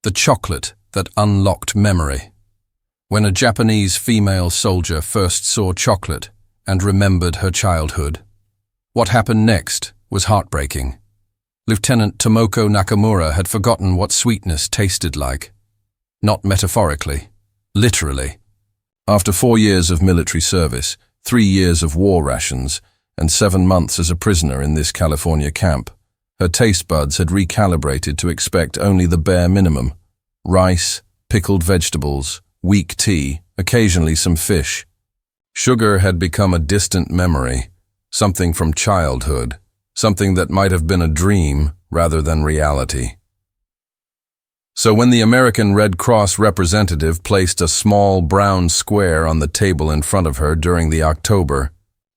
The chocolate that unlocked memory. When a Japanese female soldier first saw chocolate and remembered her childhood, what happened next was heartbreaking. Lieutenant Tomoko Nakamura had forgotten what sweetness tasted like. Not metaphorically, literally. After 4 years of military service, 3 years of war rations, and 7 months as a prisoner in this California camp, her taste buds had recalibrated to expect only the bare minimum: rice, pickled vegetables, weak tea, occasionally some fish. Sugar had become a distant memory, something from childhood, something that might have been a dream rather than reality. So when the American Red Cross representative placed a small brown square on the table in front of her during the October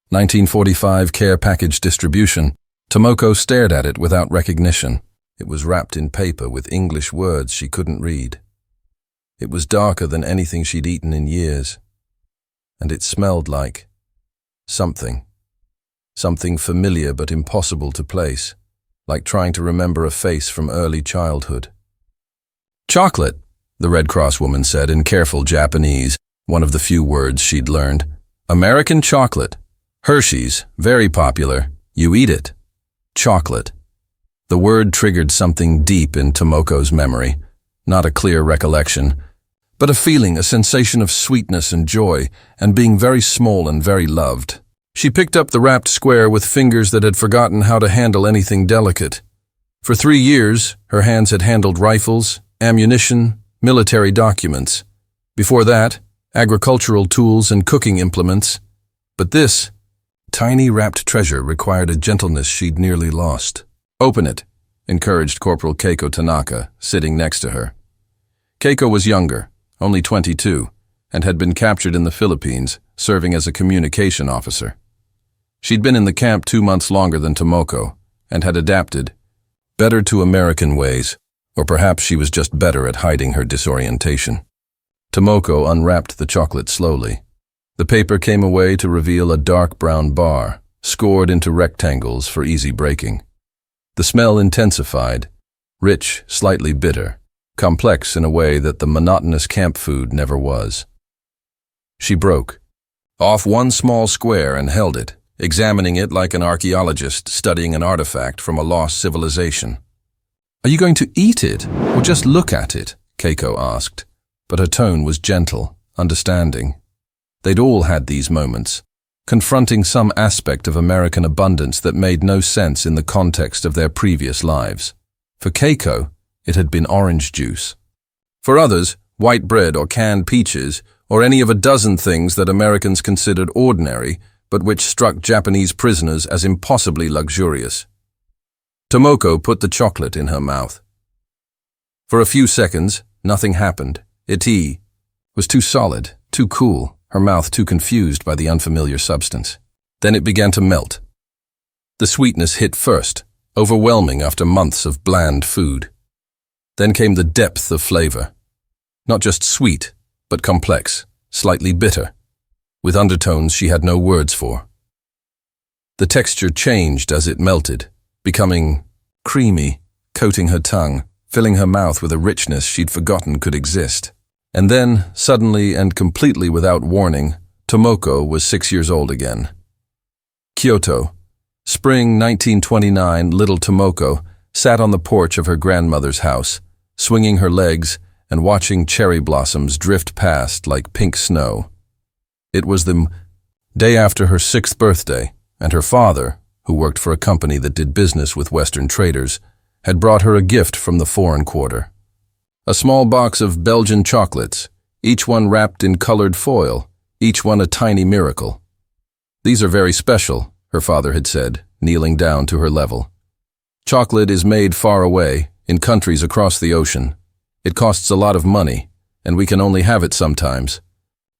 1945 care package distribution, Tomoko stared at it without recognition. It was wrapped in paper with English words she couldn't read. It was darker than anything she'd eaten in years, and it smelled like something familiar but impossible to place, like trying to remember a face from early childhood. "Chocolate," the Red Cross woman said in careful Japanese, one of the few words she'd learned. "American chocolate. Hershey's, very popular. You eat it. Chocolate." The word triggered something deep in Tomoko's memory, not a clear recollection, but a feeling, a sensation of sweetness and joy, and being very small and very loved. She picked up the wrapped square with fingers that had forgotten how to handle anything delicate. For 3 years, her hands had handled rifles, ammunition, military documents. Before that, agricultural tools and cooking implements. But this tiny wrapped treasure required a gentleness she'd nearly lost. "Open it," encouraged Corporal Keiko Tanaka, sitting next to her. Keiko was younger, only 22, and had been captured in the Philippines, serving as a communication officer. She'd been in the camp 2 months longer than Tomoko, and had adapted, better to American ways, or perhaps she was just better at hiding her disorientation. Tomoko unwrapped the chocolate slowly. The paper came away to reveal a dark brown bar, scored into rectangles for easy breaking. The smell intensified, rich, slightly bitter, complex in a way that the monotonous camp food never was. She broke off one small square and held it, examining it like an archaeologist studying an artifact from a lost civilization. "Are you going to eat it, or just look at it?" Keiko asked, but her tone was gentle, understanding. They'd all had these moments, confronting some aspect of American abundance that made no sense in the context of their previous lives. For Keiko, it had been orange juice. For others, white bread or canned peaches, or any of a dozen things that Americans considered ordinary, but which struck Japanese prisoners as impossibly luxurious. Tomoko put the chocolate in her mouth. For a few seconds, nothing happened. It was too solid, too cool, her mouth too confused by the unfamiliar substance. Then it began to melt. The sweetness hit first, overwhelming after months of bland food. Then came the depth of flavor. Not just sweet, but complex, slightly bitter, with undertones she had no words for. The texture changed as it melted, becoming creamy, coating her tongue, filling her mouth with a richness she'd forgotten could exist. And then, suddenly and completely without warning, Tomoko was 6 years old again. Kyoto. Spring 1929, little Tomoko sat on the porch of her grandmother's house, swinging her legs and watching cherry blossoms drift past like pink snow. It was the day after her 6th birthday, and her father, who worked for a company that did business with Western traders, had brought her a gift from the foreign quarter. A small box of Belgian chocolates, each one wrapped in colored foil, each one a tiny miracle. "These are very special," her father had said, kneeling down to her level. "Chocolate is made far away, in countries across the ocean. It costs a lot of money, and we can only have it sometimes.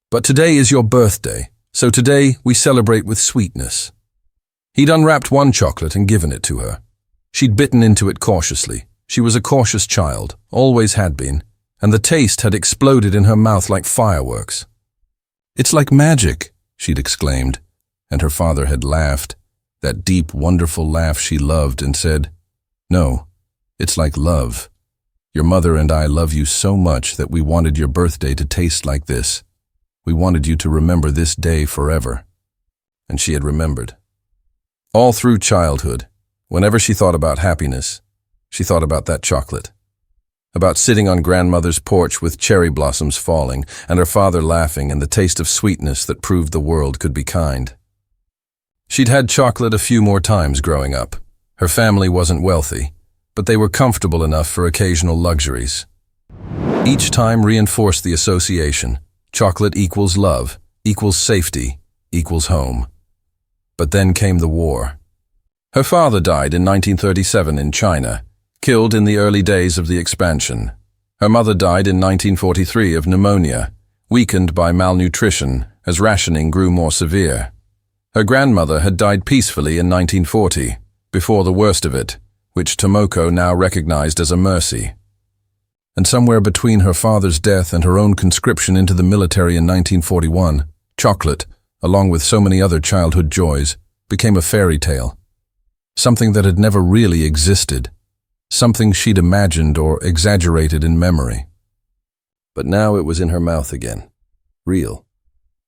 But today is your birthday, so today we celebrate with sweetness." He'd unwrapped one chocolate and given it to her. She'd bitten into it cautiously. She was a cautious child, always had been, and the taste had exploded in her mouth like fireworks. "It's like magic," she'd exclaimed, and her father had laughed, that deep, wonderful laugh she loved, and said, "No, it's like love. Your mother and I love you so much that we wanted your birthday to taste like this. We wanted you to remember this day forever." And she had remembered. All through childhood, whenever she thought about happiness, she thought about that chocolate. About sitting on grandmother's porch with cherry blossoms falling and her father laughing and the taste of sweetness that proved the world could be kind. She'd had chocolate a few more times growing up. Her family wasn't wealthy, but they were comfortable enough for occasional luxuries. Each time reinforced the association. Chocolate equals love, equals safety, equals home. But then came the war. Her father died in 1937 in China, killed in the early days of the expansion. Her mother died in 1943 of pneumonia, weakened by malnutrition as rationing grew more severe. Her grandmother had died peacefully in 1940, before the worst of it, which Tomoko now recognized as a mercy. And somewhere between her father's death and her own conscription into the military in 1941, chocolate, along with so many other childhood joys, became a fairy tale. Something that had never really existed. Something she'd imagined or exaggerated in memory. But now it was in her mouth again. Real.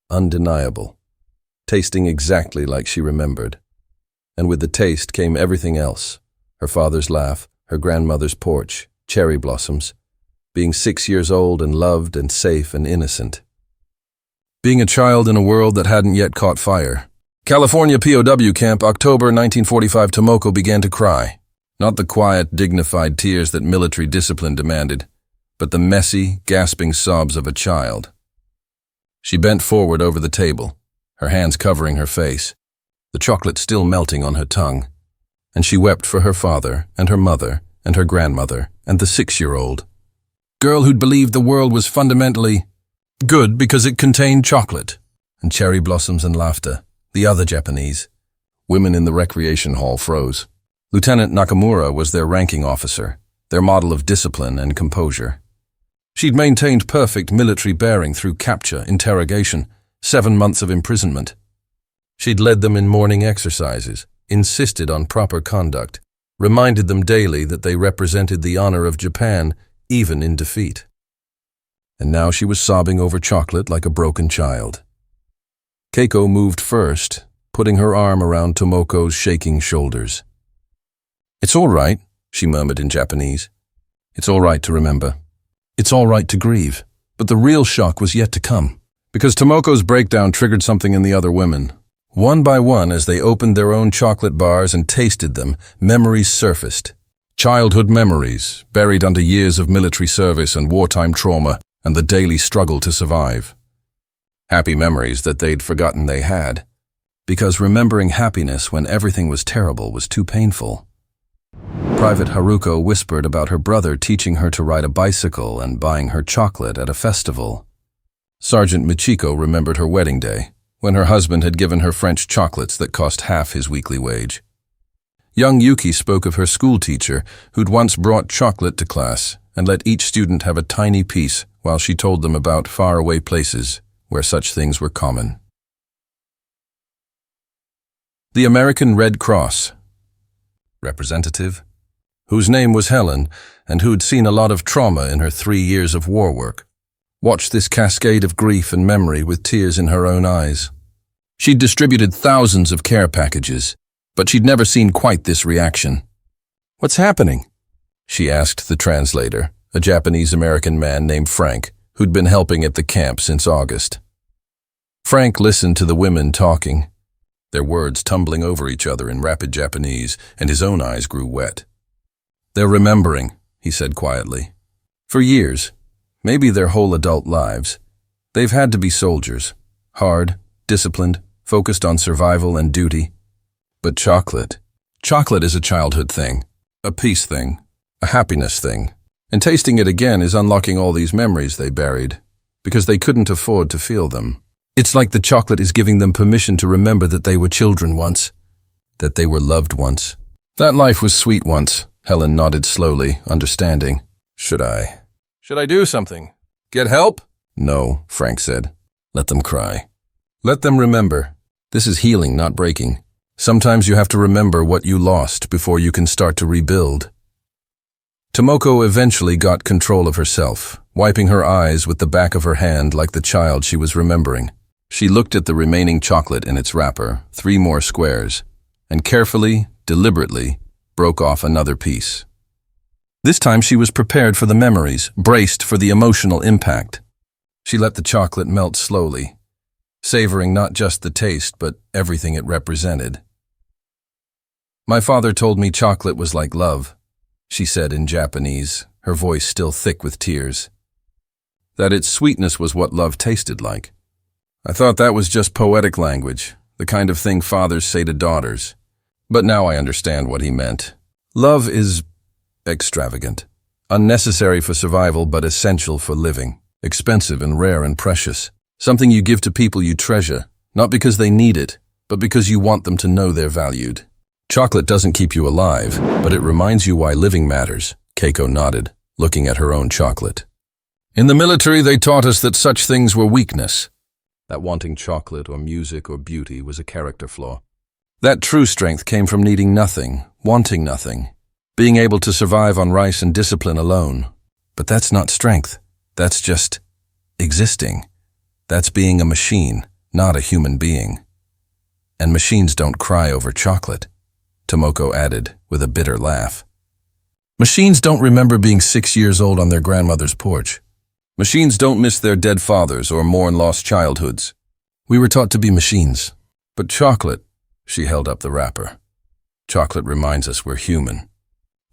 Undeniable. Tasting exactly like she remembered. And with the taste came everything else. Her father's laugh, her grandmother's porch, cherry blossoms. Being 6 years old and loved and safe and innocent. Being a child in a world that hadn't yet caught fire. California POW camp, October 1945. Tomoko began to cry. Not the quiet, dignified tears that military discipline demanded, but the messy, gasping sobs of a child. She bent forward over the table, her hands covering her face, the chocolate still melting on her tongue, and she wept for her father and her mother and her grandmother and the 6-year-old. Girl who'd believed the world was fundamentally good because it contained chocolate and cherry blossoms and laughter. The other Japanese. Women in the recreation hall froze. Lieutenant Nakamura was their ranking officer, their model of discipline and composure. She'd maintained perfect military bearing through capture, interrogation, 7 months of imprisonment. She'd led them in morning exercises, insisted on proper conduct, reminded them daily that they represented the honor of Japan, even in defeat. And now she was sobbing over chocolate like a broken child. Keiko moved first, putting her arm around Tomoko's shaking shoulders. "It's all right," she murmured in Japanese. "It's all right to remember. It's all right to grieve." But the real shock was yet to come, because Tomoko's breakdown triggered something in the other women. One by one, as they opened their own chocolate bars and tasted them, memories surfaced. Childhood memories, buried under years of military service and wartime trauma and the daily struggle to survive. Happy memories that they'd forgotten they had, because remembering happiness when everything was terrible was too painful. Private Haruko whispered about her brother teaching her to ride a bicycle and buying her chocolate at a festival. Sergeant Michiko remembered her wedding day, when her husband had given her French chocolates that cost half his weekly wage. Young Yuki spoke of her school teacher who'd once brought chocolate to class and let each student have a tiny piece while she told them about faraway places where such things were common. The American Red Cross representative, whose name was Helen and who'd seen a lot of trauma in her 3 years of war work, watched this cascade of grief and memory with tears in her own eyes. She'd distributed thousands of care packages, but she'd never seen quite this reaction. "What's happening?" she asked the translator, a Japanese-American man named Frank, who'd been helping at the camp since August. Frank listened to the women talking, their words tumbling over each other in rapid Japanese, and his own eyes grew wet. "They're remembering," he said quietly. "For years, maybe their whole adult lives, they've had to be soldiers, hard, disciplined, focused on survival and duty. But chocolate is a childhood thing, a peace thing, a happiness thing. And tasting it again is unlocking all these memories they buried, because they couldn't afford to feel them. It's like the chocolate is giving them permission to remember that they were children once, that they were loved once. That life was sweet once." Helen nodded slowly, understanding. Should I do something? Get help?" "No," Frank said. "Let them cry. Let them remember. This is healing, not breaking. Sometimes you have to remember what you lost before you can start to rebuild." Tomoko eventually got control of herself, wiping her eyes with the back of her hand like the child she was remembering. She looked at the remaining chocolate in its wrapper, 3 more squares, and carefully, deliberately, broke off another piece. This time she was prepared for the memories, braced for the emotional impact. She let the chocolate melt slowly, savoring not just the taste but everything it represented. "My father told me chocolate was like love," she said in Japanese, her voice still thick with tears. "That its sweetness was what love tasted like. I thought that was just poetic language, the kind of thing fathers say to daughters. But now I understand what he meant. Love is extravagant, unnecessary for survival but essential for living, expensive and rare and precious, something you give to people you treasure, not because they need it, but because you want them to know they're valued. Chocolate doesn't keep you alive, but it reminds you why living matters," Keiko nodded, looking at her own chocolate. "In the military they taught us that such things were weakness, that wanting chocolate or music or beauty was a character flaw. That true strength came from needing nothing, wanting nothing, being able to survive on rice and discipline alone. But that's not strength. That's just existing. That's being a machine, not a human being. And machines don't cry over chocolate," Tomoko added with a bitter laugh. "Machines don't remember being 6 years old on their grandmother's porch. Machines don't miss their dead fathers or mourn lost childhoods. We were taught to be machines. But chocolate," she held up the wrapper. "Chocolate reminds us we're human.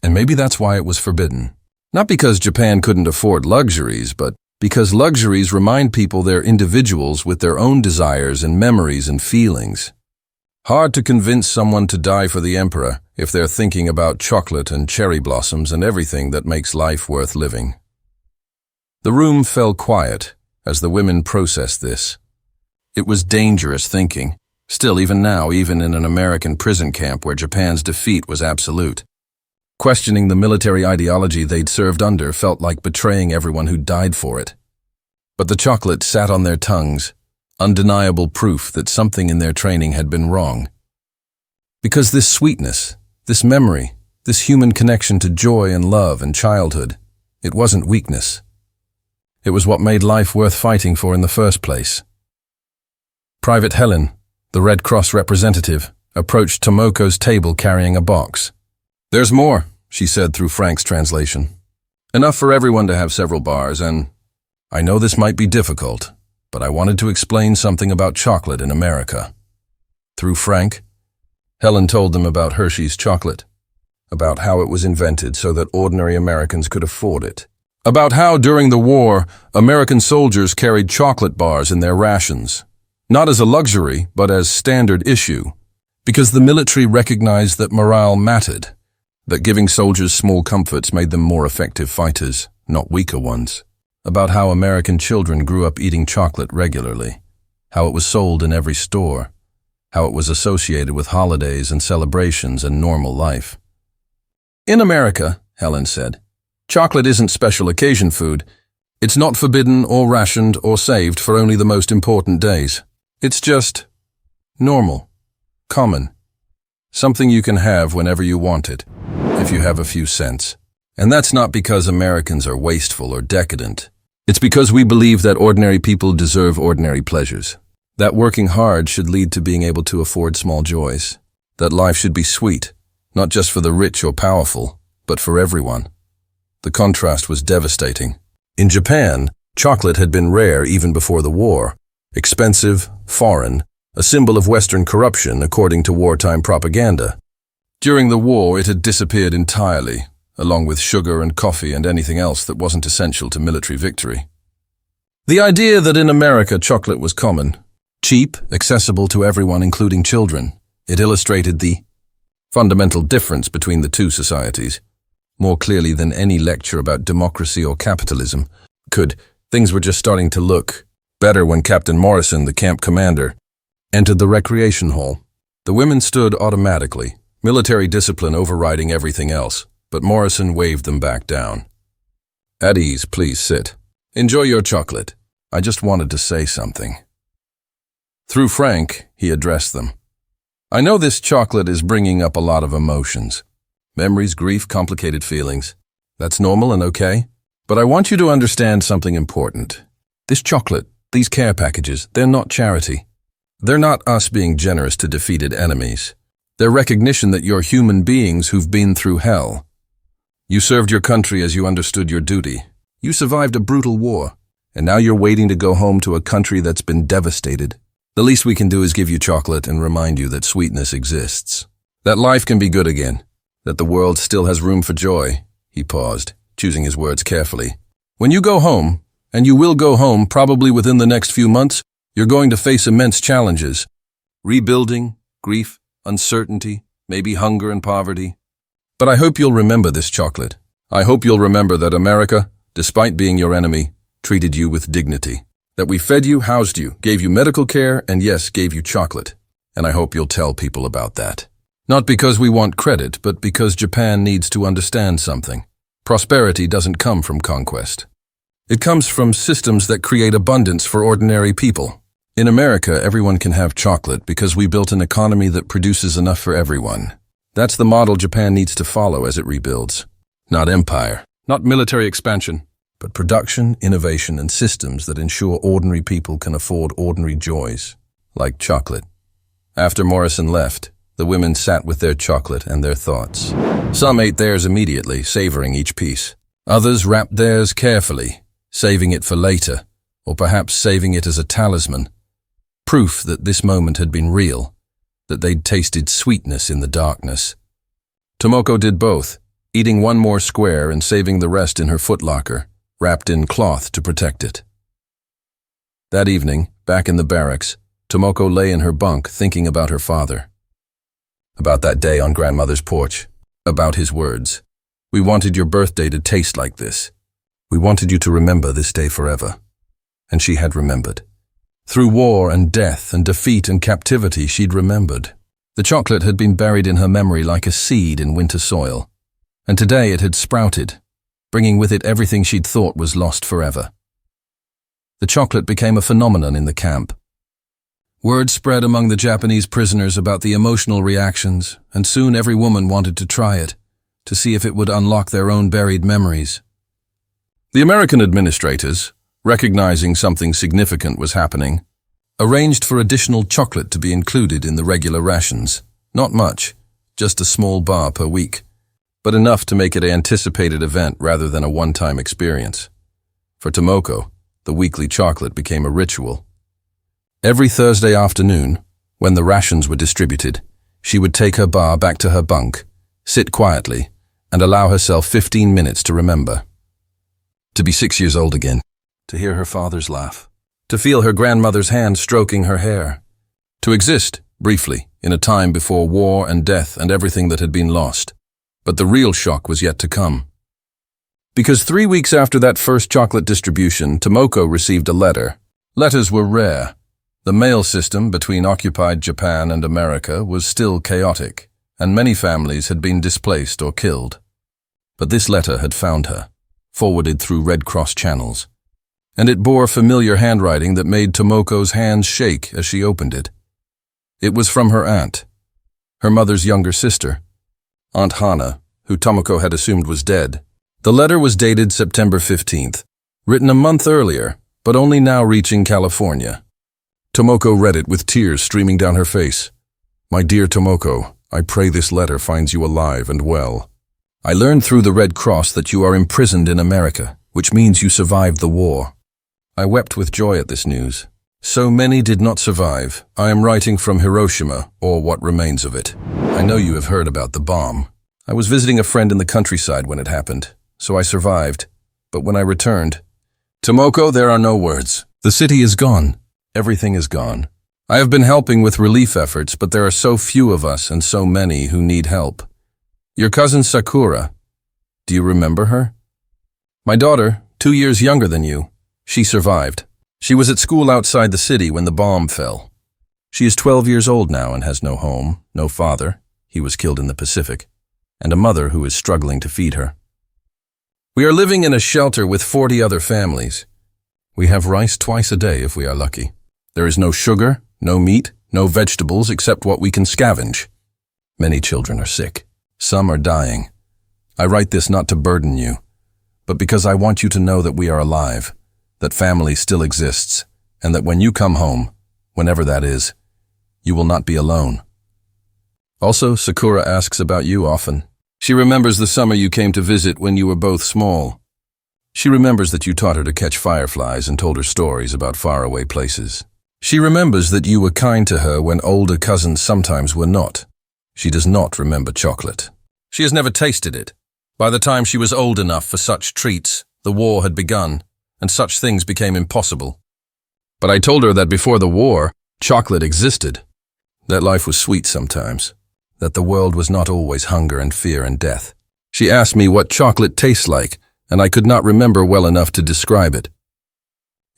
And maybe that's why it was forbidden. Not because Japan couldn't afford luxuries, but because luxuries remind people they're individuals with their own desires and memories and feelings. Hard to convince someone to die for the emperor if they're thinking about chocolate and cherry blossoms and everything that makes life worth living." The room fell quiet as the women processed this. It was dangerous thinking. Still, even now, even in an American prison camp where Japan's defeat was absolute. Questioning the military ideology they'd served under felt like betraying everyone who died for it. But the chocolate sat on their tongues, undeniable proof that something in their training had been wrong. Because this sweetness, this memory, this human connection to joy and love and childhood, it wasn't weakness. It was what made life worth fighting for in the first place. Private Helen, the Red Cross representative, approached Tomoko's table carrying a box. "There's more," she said through Frank's translation. "Enough for everyone to have several bars, and I know this might be difficult, but I wanted to explain something about chocolate in America." Through Frank, Helen told them about Hershey's chocolate, about how it was invented so that ordinary Americans could afford it, about how during the war, American soldiers carried chocolate bars in their rations, not as a luxury, but as standard issue, because the military recognized that morale mattered, that giving soldiers small comforts made them more effective fighters, not weaker ones, about how American children grew up eating chocolate regularly, how it was sold in every store, how it was associated with holidays and celebrations and normal life. "In America," Helen said, "chocolate isn't special occasion food. It's not forbidden or rationed or saved for only the most important days. It's just normal, common, something you can have whenever you want it, if you have a few cents. And that's not because Americans are wasteful or decadent. It's because we believe that ordinary people deserve ordinary pleasures, that working hard should lead to being able to afford small joys, that life should be sweet, not just for the rich or powerful, but for everyone." The contrast was devastating. In Japan, chocolate had been rare even before the war, expensive, foreign, a symbol of Western corruption according to wartime propaganda. During the war, it had disappeared entirely, along with sugar and coffee and anything else that wasn't essential to military victory. The idea that in America chocolate was common, cheap, accessible to everyone including children, it illustrated the fundamental difference between the two societies, more clearly than any lecture about democracy or capitalism could. Things were just starting to look better when Captain Morrison, the camp commander, entered the recreation hall. The women stood automatically, military discipline overriding everything else, but Morrison waved them back down. "At ease, please sit. Enjoy your chocolate. I just wanted to say something." Through Frank, he addressed them. "I know this chocolate is bringing up a lot of emotions. Memories, grief, complicated feelings. That's normal and okay. But I want you to understand something important. This chocolate, these care packages, they're not charity. They're not us being generous to defeated enemies. They're recognition that you're human beings who've been through hell. You served your country as you understood your duty. You survived a brutal war, and now you're waiting to go home to a country that's been devastated. The least we can do is give you chocolate and remind you that sweetness exists. That life can be good again. That the world still has room for joy. He paused, choosing his words carefully. When you go home, and you will go home probably within the next few months, you're going to face immense challenges. Rebuilding, grief, uncertainty, maybe hunger and poverty. But I hope you'll remember this chocolate. I hope you'll remember that America, despite being your enemy, treated you with dignity. That we fed you, housed you, gave you medical care, and yes, gave you chocolate. And I hope you'll tell people about that. Not because we want credit, but because Japan needs to understand something. Prosperity doesn't come from conquest. It comes from systems that create abundance for ordinary people. In America, everyone can have chocolate because we built an economy that produces enough for everyone. That's the model Japan needs to follow as it rebuilds. Not empire, not military expansion, but production, innovation, and systems that ensure ordinary people can afford ordinary joys, like chocolate. After Morrison left, the women sat with their chocolate and their thoughts. Some ate theirs immediately, savoring each piece. Others wrapped theirs carefully, saving it for later, or perhaps saving it as a talisman. Proof that this moment had been real, that they'd tasted sweetness in the darkness. Tomoko did both, eating one more square and saving the rest in her footlocker, wrapped in cloth to protect it. That evening, back in the barracks, Tomoko lay in her bunk thinking about her father. About that day on grandmother's porch. About his words. We wanted your birthday to taste like this. We wanted you to remember this day forever. And she had remembered. Through war and death and defeat and captivity, she'd remembered. The chocolate had been buried in her memory like a seed in winter soil. And today it had sprouted, bringing with it everything she'd thought was lost forever. The chocolate became a phenomenon in the camp. Word spread among the Japanese prisoners about the emotional reactions, and soon every woman wanted to try it, to see if it would unlock their own buried memories. The American administrators, recognizing something significant was happening, arranged for additional chocolate to be included in the regular rations. Not much, just a small bar per week, but enough to make it an anticipated event rather than a one-time experience. For Tomoko, the weekly chocolate became a ritual. Every Thursday afternoon, when the rations were distributed, she would take her bar back to her bunk, sit quietly, and allow herself 15 minutes to remember. To be 6 years old again, to hear her father's laugh, to feel her grandmother's hand stroking her hair, to exist, briefly, in a time before war and death and everything that had been lost. But the real shock was yet to come. Because 3 weeks after that first chocolate distribution, Tomoko received a letter. Letters were rare. The mail system between occupied Japan and America was still chaotic, and many families had been displaced or killed. But this letter had found her, forwarded through Red Cross channels, and it bore familiar handwriting that made Tomoko's hands shake as she opened it. It was from her aunt, her mother's younger sister, Aunt Hana, who Tomoko had assumed was dead. The letter was dated September 15th, written a month earlier, but only now reaching California. Tomoko read it with tears streaming down her face. My dear Tomoko, I pray this letter finds you alive and well. I learned through the Red Cross that you are imprisoned in America, which means you survived the war. I wept with joy at this news. So many did not survive. I am writing from Hiroshima, or what remains of it. I know you have heard about the bomb. I was visiting a friend in the countryside when it happened, so I survived. But when I returned, Tomoko, there are no words. The city is gone. Everything is gone. I have been helping with relief efforts, but there are so few of us and so many who need help. Your cousin Sakura, do you remember her? My daughter, 2 years younger than you. She survived. She was at school outside the city when the bomb fell. She is 12 years old now and has no home, no father, he was killed in the Pacific, and a mother who is struggling to feed her. We are living in a shelter with 40 other families. We have rice twice a day if we are lucky. There is no sugar, no meat, no vegetables except what we can scavenge. Many children are sick. Some are dying. I write this not to burden you, but because I want you to know that we are alive, that family still exists, and that when you come home, whenever that is, you will not be alone. Also, Sakura asks about you often. She remembers the summer you came to visit when you were both small. She remembers that you taught her to catch fireflies and told her stories about faraway places. She remembers that you were kind to her when older cousins sometimes were not. She does not remember chocolate. She has never tasted it. By the time she was old enough for such treats, the war had begun, and such things became impossible. But I told her that before the war, chocolate existed. That life was sweet sometimes. That the world was not always hunger and fear and death. She asked me what chocolate tastes like, and I could not remember well enough to describe it.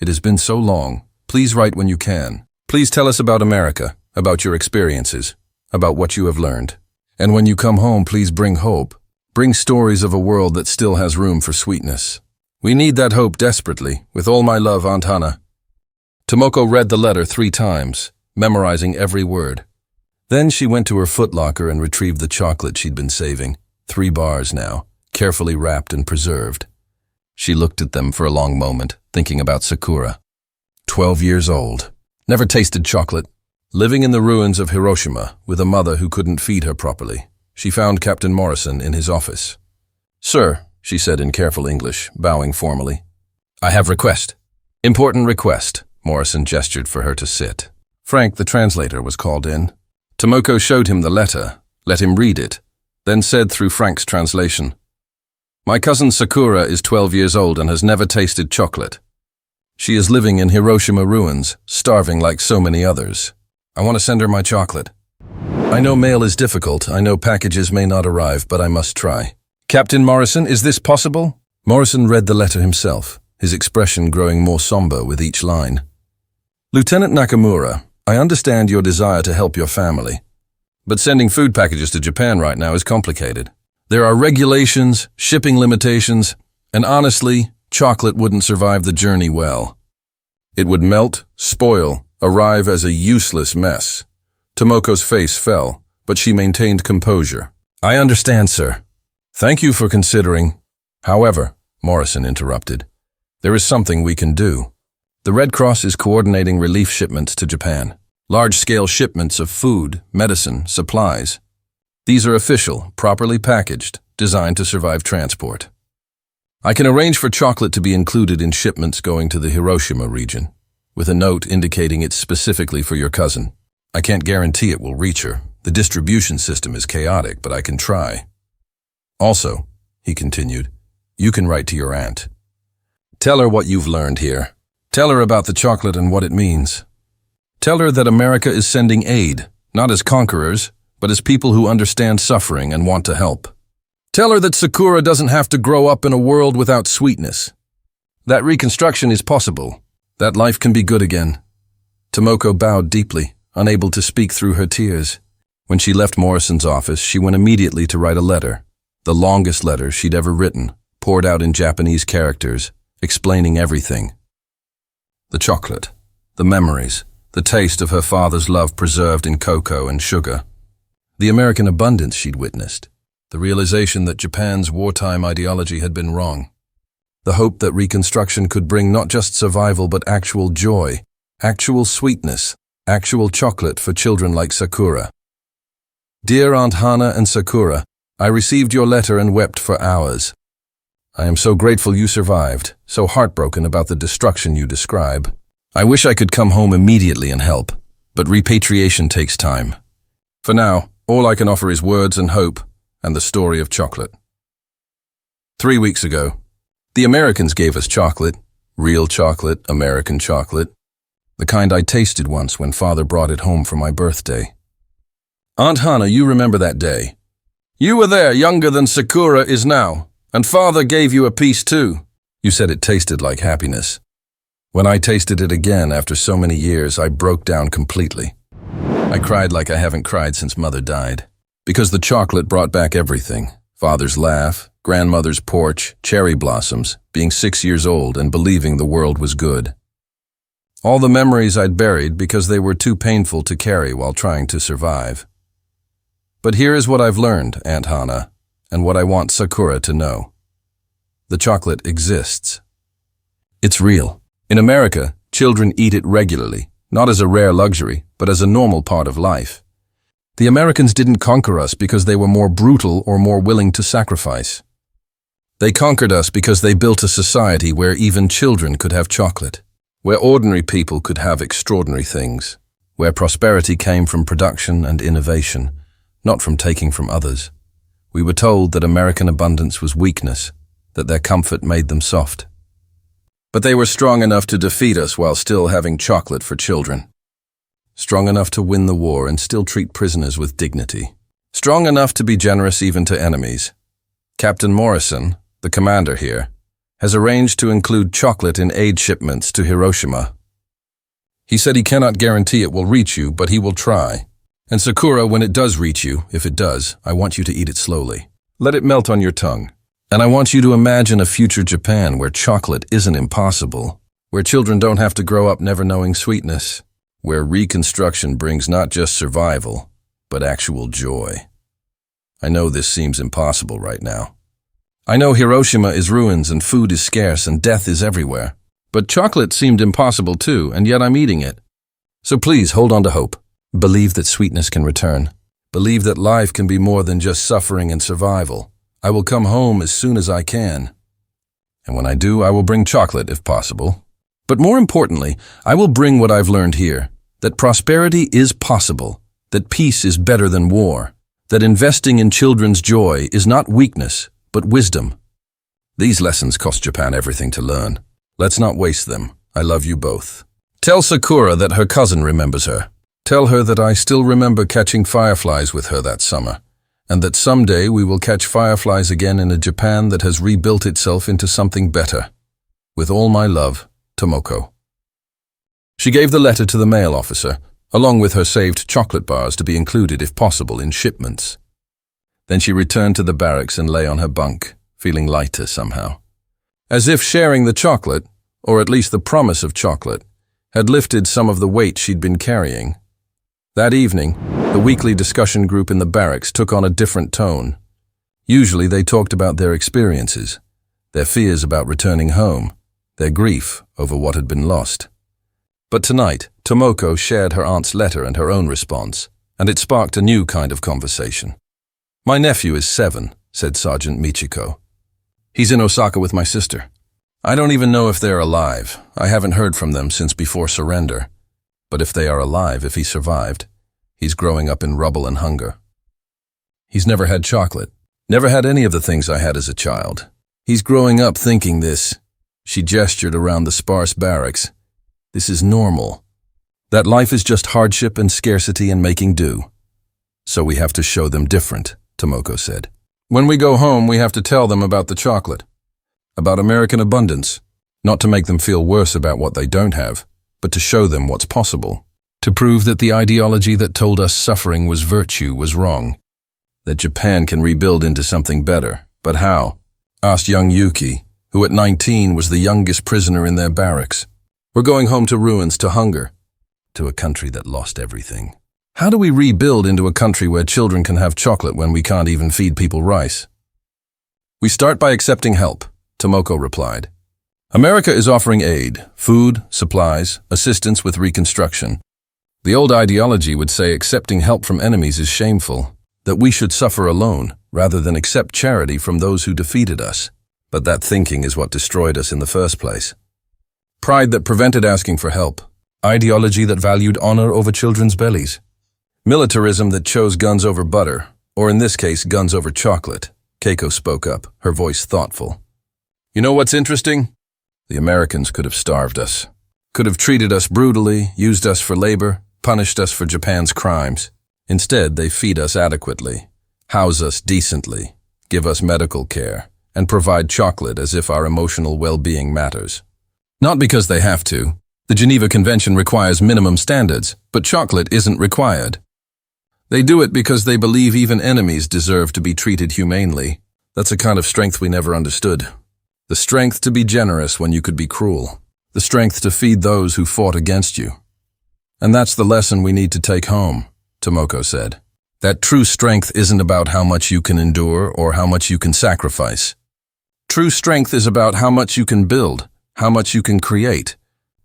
It has been so long. Please write when you can. Please tell us about America, about your experiences, about what you have learned. And when you come home, please bring hope. Bring stories of a world that still has room for sweetness. We need that hope desperately. With all my love, Aunt Hannah. Tomoko read the letter 3 times, memorizing every word. Then she went to her footlocker and retrieved the chocolate she'd been saving, 3 bars now, carefully wrapped and preserved. She looked at them for a long moment, thinking about Sakura. 12 years old, never tasted chocolate, living in the ruins of Hiroshima with a mother who couldn't feed her properly. She found Captain Morrison in his office. "Sir," she said in careful English, bowing formally. "I have request." "Important request." Morrison gestured for her to sit. Frank, the translator, was called in. Tomoko showed him the letter, let him read it, then said through Frank's translation, "My cousin Sakura is 12 years old and has never tasted chocolate. She is living in Hiroshima ruins, starving like so many others. I want to send her my chocolate. I know mail is difficult, I know packages may not arrive, but I must try. Captain Morrison, is this possible?" Morrison read the letter himself, his expression growing more somber with each line. "Lieutenant Nakamura, I understand your desire to help your family, but sending food packages to Japan right now is complicated. There are regulations, shipping limitations, and honestly, chocolate wouldn't survive the journey well. It would melt, spoil, arrive as a useless mess." Tomoko's face fell, but she maintained composure. "I understand, sir. Thank you for considering." "However," Morrison interrupted, "there is something we can do. The Red Cross is coordinating relief shipments to Japan. Large-scale shipments of food, medicine, supplies. These are official, properly packaged, designed to survive transport. I can arrange for chocolate to be included in shipments going to the Hiroshima region, with a note indicating it's specifically for your cousin. I can't guarantee it will reach her. The distribution system is chaotic, but I can try. Also," he continued, "you can write to your aunt. Tell her what you've learned here. Tell her about the chocolate and what it means. Tell her that America is sending aid, not as conquerors, but as people who understand suffering and want to help. Tell her that Sakura doesn't have to grow up in a world without sweetness. That reconstruction is possible. That life can be good again." Tomoko bowed deeply, unable to speak through her tears. When she left Morrison's office, she went immediately to write a letter, the longest letter she'd ever written, poured out in Japanese characters, explaining everything. The chocolate, the memories, the taste of her father's love preserved in cocoa and sugar, the American abundance she'd witnessed, the realization that Japan's wartime ideology had been wrong, the hope that reconstruction could bring not just survival but actual joy, actual sweetness, actual chocolate for children like Sakura. "Dear Aunt Hannah and Sakura, I received your letter and wept for hours. I am so grateful you survived, so heartbroken about the destruction you describe. I wish I could come home immediately and help, but repatriation takes time. For now, all I can offer is words and hope, and the story of chocolate." 3 weeks ago, the Americans gave us chocolate, real chocolate, American chocolate, the kind I tasted once when Father brought it home for my birthday. Aunt Hannah, you remember that day. You were there, younger than Sakura is now, and Father gave you a piece too. You said it tasted like happiness. When I tasted it again after so many years, I broke down completely. I cried like I haven't cried since Mother died, because the chocolate brought back everything. Father's laugh, grandmother's porch, cherry blossoms, being 6 years old and believing the world was good. All the memories I'd buried because they were too painful to carry while trying to survive. But here is what I've learned, Aunt Hannah, and what I want Sakura to know. The chocolate exists. It's real. In America, children eat it regularly, not as a rare luxury, but as a normal part of life. The Americans didn't conquer us because they were more brutal or more willing to sacrifice. They conquered us because they built a society where even children could have chocolate, where ordinary people could have extraordinary things, where prosperity came from production and innovation, not from taking from others. We were told that American abundance was weakness, that their comfort made them soft. But they were strong enough to defeat us while still having chocolate for children. Strong enough to win the war and still treat prisoners with dignity. Strong enough to be generous even to enemies. Captain Morrison, the commander here, has arranged to include chocolate in aid shipments to Hiroshima. He said he cannot guarantee it will reach you, but he will try. And Sakura, when it does reach you, if it does, I want you to eat it slowly. Let it melt on your tongue. And I want you to imagine a future Japan where chocolate isn't impossible, where children don't have to grow up never knowing sweetness, where reconstruction brings not just survival, but actual joy. I know this seems impossible right now. I know Hiroshima is ruins and food is scarce and death is everywhere. But chocolate seemed impossible too, and yet I'm eating it. So please hold on to hope. Believe that sweetness can return. Believe that life can be more than just suffering and survival. I will come home as soon as I can. And when I do, I will bring chocolate if possible. But more importantly, I will bring what I've learned here, that prosperity is possible, that peace is better than war, that investing in children's joy is not weakness, but wisdom. These lessons cost Japan everything to learn. Let's not waste them. I love you both. Tell Sakura that her cousin remembers her. Tell her that I still remember catching fireflies with her that summer, and that someday we will catch fireflies again in a Japan that has rebuilt itself into something better. With all my love, Tomoko. She gave the letter to the mail officer, along with her saved chocolate bars to be included if possible in shipments. Then she returned to the barracks and lay on her bunk, feeling lighter somehow. As if sharing the chocolate, or at least the promise of chocolate, had lifted some of the weight she'd been carrying. That evening, the weekly discussion group in the barracks took on a different tone. Usually they talked about their experiences, their fears about returning home, their grief over what had been lost. But tonight, Tomoko shared her aunt's letter and her own response, and it sparked a new kind of conversation. "My nephew is 7, said Sergeant Michiko. He's in Osaka with my sister. I don't even know if they're alive. I haven't heard from them since before surrender. But if they are alive, if he survived, he's growing up in rubble and hunger. He's never had chocolate, never had any of the things I had as a child. He's growing up thinking this." She gestured around the sparse barracks. "This is normal. That life is just hardship and scarcity and making do. So we have to show them different," Tomoko said. "When we go home, we have to tell them about the chocolate, about American abundance, not to make them feel worse about what they don't have, but to show them what's possible, to prove that the ideology that told us suffering was virtue was wrong, that Japan can rebuild into something better. But how?" asked young Yuki, who at 19 was the youngest prisoner in their barracks. "We're going home to ruins, to hunger, to a country that lost everything. How do we rebuild into a country where children can have chocolate when we can't even feed people rice?" "We start by accepting help," Tomoko replied. "America is offering aid, food, supplies, assistance with reconstruction. The old ideology would say accepting help from enemies is shameful, that we should suffer alone rather than accept charity from those who defeated us. But that thinking is what destroyed us in the first place. Pride that prevented asking for help, ideology that valued honor over children's bellies. Militarism that chose guns over butter, or in this case, guns over chocolate." Keiko spoke up, her voice thoughtful. "You know what's interesting? The Americans could have starved us, could have treated us brutally, used us for labor, punished us for Japan's crimes. Instead, they feed us adequately, house us decently, give us medical care, and provide chocolate as if our emotional well-being matters. Not because they have to. The Geneva Convention requires minimum standards, but chocolate isn't required. They do it because they believe even enemies deserve to be treated humanely. That's a kind of strength we never understood. The strength to be generous when you could be cruel. The strength to feed those who fought against you. And that's the lesson we need to take home," Tomoko said. "That true strength isn't about how much you can endure or how much you can sacrifice. True strength is about how much you can build, how much you can create,